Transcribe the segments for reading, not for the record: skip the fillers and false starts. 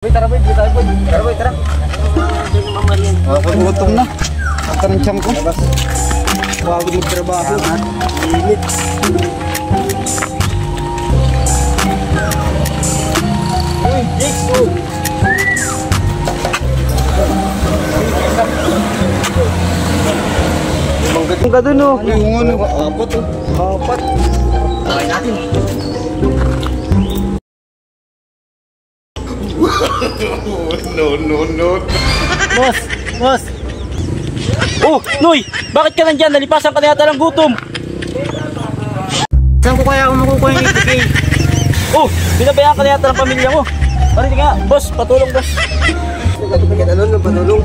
Tara boy, tara boy, tara. Ako gutom na. Ang ng tiyang ko. Pagod magtrabaho. Init. Uy, Jake, go! Ang gado no. Yung ano, apat oh. Apat. Okay natin. No. Boss. Oh, Noy! Bakit ka nandyan? Nalipasan ka na yata ng gutom. Saan ko kaya makukuha yung 80K? Oh, binabayaan ka na yata ng pamilya mo. Parinig nga, boss, patulong boss. Patulong.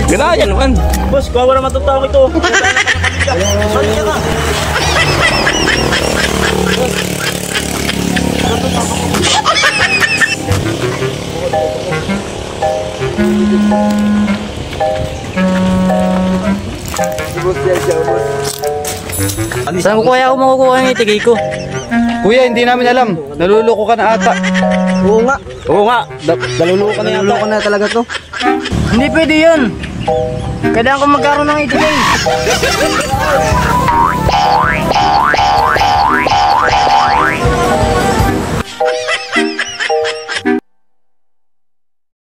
Kailangan yan naman. Boss, kawawa naman itong taong ito. Parinig ka. Saan ko kaya ako makukuha ng 80K ko? Kuya, hindi namin alam. Naluloko ka na ata. Oo nga. Naluloko ka na yata. Naluloko na talaga to. Hindi pwede yun. Kailangan ko magkaroon ng 80K.